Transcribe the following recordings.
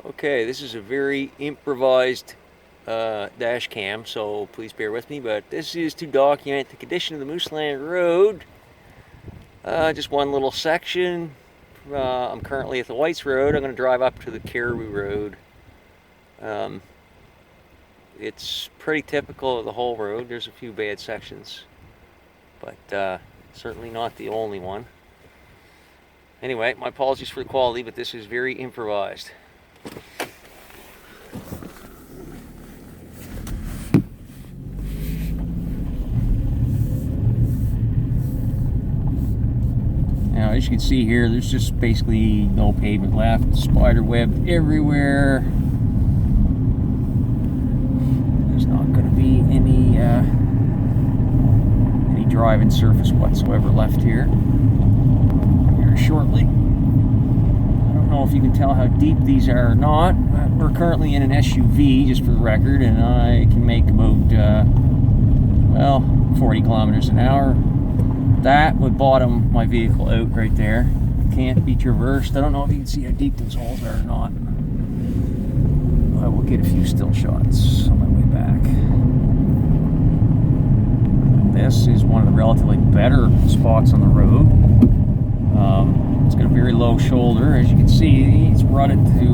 Okay, this is a very improvised dash cam, so please bear with me, but this is to document the condition of the Mooseland Road. Just one little section. I'm currently at the Whites Road. I'm going to drive up to the Caribou Road. Um, it's pretty typical of the whole road. There's a few bad sections, but certainly not the only one. Anyway, my apologies for the quality, but this is very improvised. Now, as you can see here, there's just basically no pavement left. Spider web everywhere. There's not going to be any driving surface whatsoever left here shortly. I don't know if you can tell how deep these are or not. We're currently in an SUV, just for the record, and I can make about 40 kilometers an hour. That would bottom my vehicle out right there. Can't be traversed. I don't know if you can see how deep those holes are or not. I will get a few still shots on my way back. This is one of the relatively better spots on the road. It's got a very low shoulder. As you can see, it's rutted to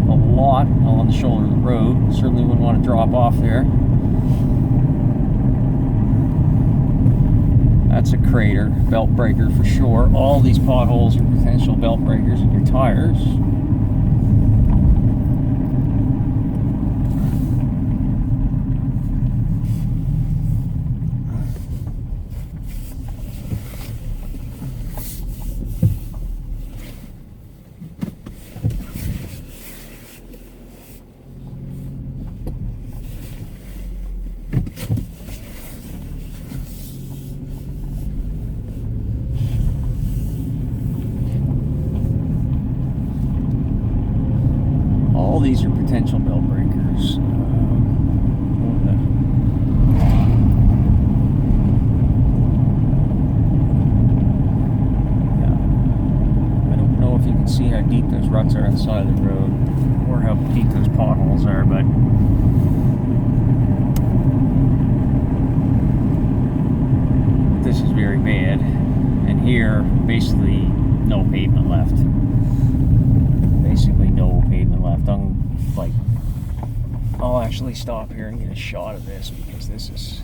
a lot on the shoulder of the road. Certainly wouldn't want to drop off there. That's a crater, belt breaker for sure. All these potholes are potential belt breakers in your tires. All these are potential belt breakers. Yeah, I don't know if you can see how deep those ruts are on the side of the road, or how deep those potholes are, but this is very bad. And here, basically, no pavement left. Basically no pavement left. I'll actually stop here and get a shot of this, because this is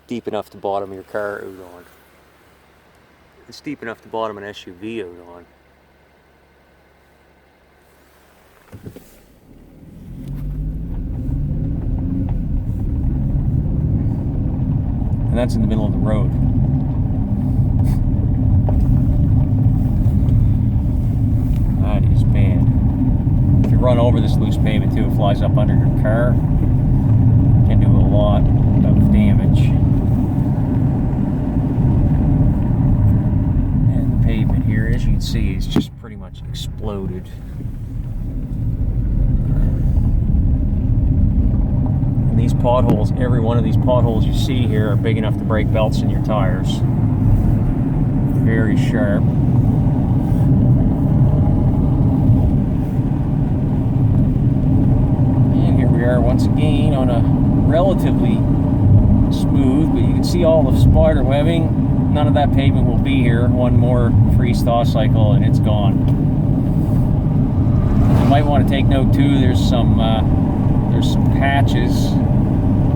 deep enough to bottom your car out on. It's deep enough to bottom an SUV out on. And that's in the middle of the road. That is bad. If you run over this loose pavement too, it flies up under your car. Can do a lot of damage. And the pavement here, as you can see, is just pretty much exploded. These potholes, every one of these potholes you see here are big enough to break belts in your tires. Very sharp. And here we are once again on a relatively smooth, but you can see all the spider webbing. None of that pavement will be here. One more freeze-thaw cycle and it's gone. You might want to take note too, there's some patches,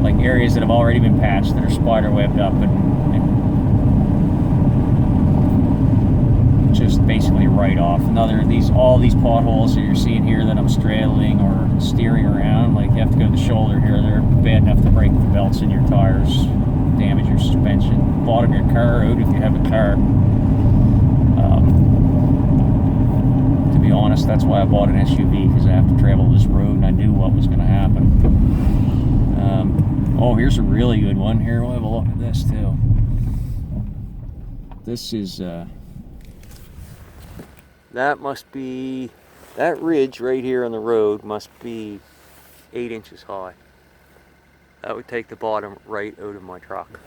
like areas that have already been patched, that are spider webbed up and just basically right off. All these potholes that you're seeing here that I'm straddling or steering around, like you have to go to the shoulder here, they're bad enough to break the belts in your tires, damage your suspension, bottom your car out if you have a car. To be honest, that's why I bought an SUV, because I have to travel this road and I knew what was going to happen. Oh, here's a really good one. Here, we'll have a look at this too. This is, that ridge right here on the road must be 8 inches high. That would take the bottom right out of my truck.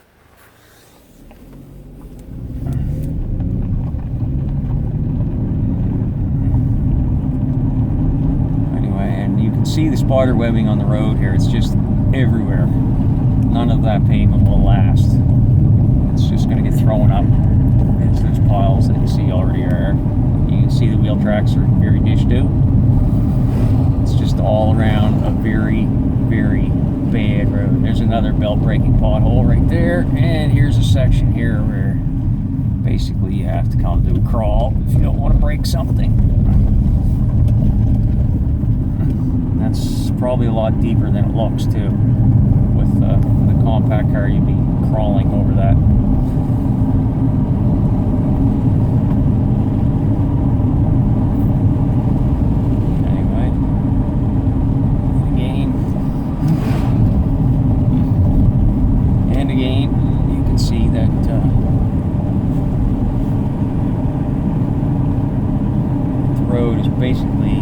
Anyway, and you can see the spider webbing on the road here. It's just everywhere. None of that pavement will last. It's just going to get thrown up into those piles that you see already are. You can see the wheel tracks are very dished out. It's just all around a very, very bad road. There's another belt breaking pothole right there, and here's a section here where basically you have to come to a crawl if you don't want to break something. That's probably a lot deeper than it looks too. With a compact car, you'd be crawling over that. Basically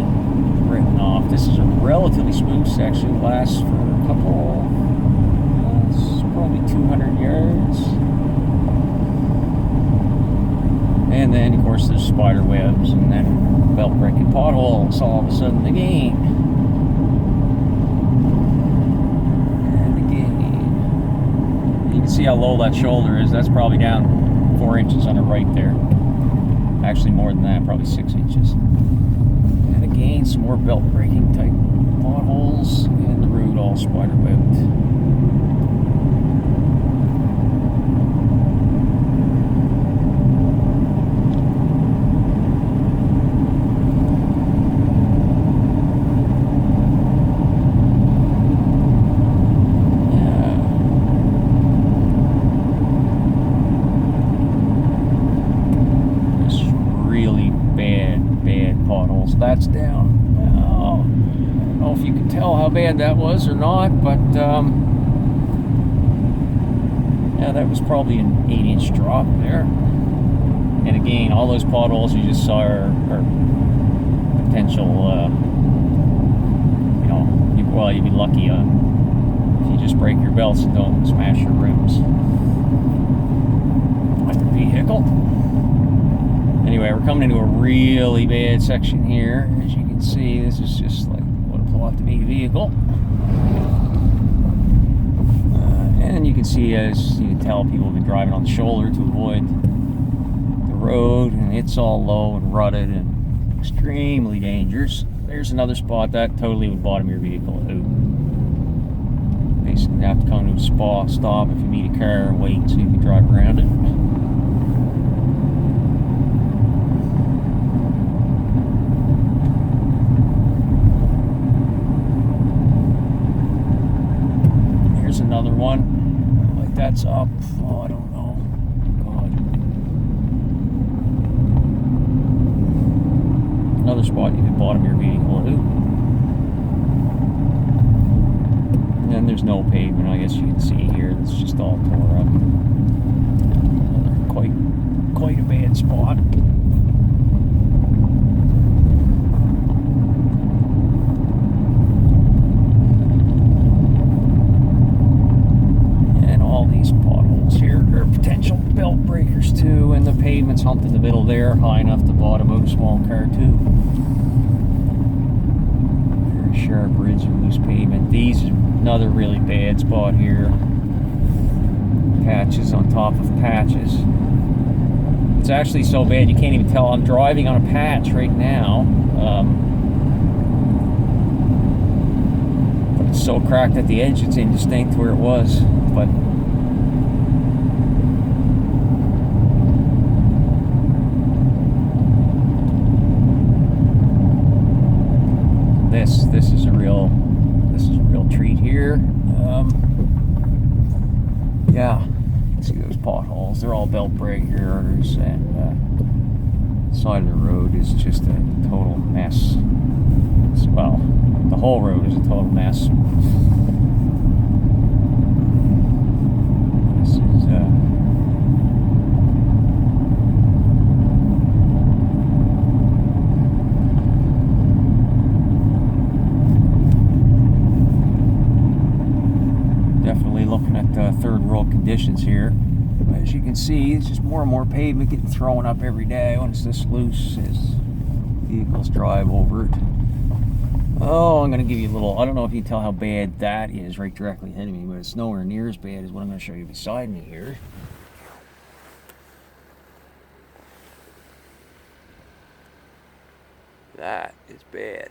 written off. This is a relatively smooth section, lasts for a couple, it's probably 200 yards. And then, of course, there's spider webs and then belt breaking potholes all of a sudden again. And again. You can see how low that shoulder is. That's probably down 4 inches on the right there. Actually, more than that, probably 6 inches. And again, some more belt breaking type potholes, and the road all spider webbed. That's down. I don't know if you can tell how bad that was or not, but yeah, that was probably an 8-inch drop there. And again, all those potholes you just saw are potential, you know, well, you'd be lucky if you just break your belts and don't smash your rims with your vehicle. Anyway, we're coming into a really bad section here. As you can see, this is just like what would pull out to be a vehicle. And you can see, as you can tell, people have been driving on the shoulder to avoid the road, and it's all low and rutted and extremely dangerous. There's another spot that totally would bottom your vehicle out. Basically, you have to come to a stop if you meet a car and wait so you can drive around it. Another one, like that's up, oh, I don't know, God. Another spot you can bottom your vehicle out. And then there's no pavement, I guess you can see here, it's just all tore up. Another quite a bad spot. Potential belt breakers too, and the pavement's humped in the middle there, high enough to bottom out a small car too. Very sharp ridge of loose pavement. These are another really bad spot here. Patches on top of patches. It's actually so bad you can't even tell. I'm driving on a patch right now. But it's so cracked at the edge it's indistinct where it was. But this is a real treat here. Yeah, you can see those potholes. They're all belt breakers, and the side of the road is just a total mess. Well, the whole road is a total mess. This is looking at third world conditions here. As you can see, it's just more and more pavement getting thrown up every day when it's this loose as vehicles drive over it. Oh, I'm going to give you a little, I don't know if you can tell how bad that is right directly ahead of me, but it's nowhere near as bad as what I'm going to show you beside me here. That is bad.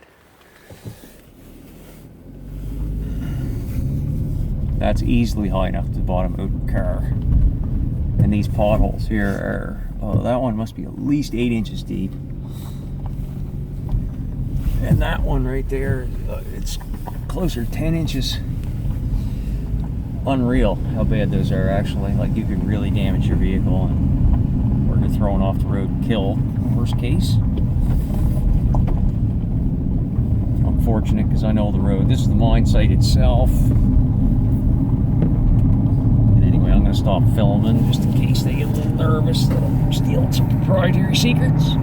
That's easily high enough to the bottom of the car. And these potholes here are, oh, that one must be at least 8 inches deep. And that one right there, it's closer to 10 inches. Unreal how bad those are actually. Like, you could really damage your vehicle and or get thrown off the road and killed, worst case. Unfortunate, because I know the road. This is the mine site itself. And anyway, I'm going to stop filming just in case they get a little nervous that I'm stealing some proprietary secrets.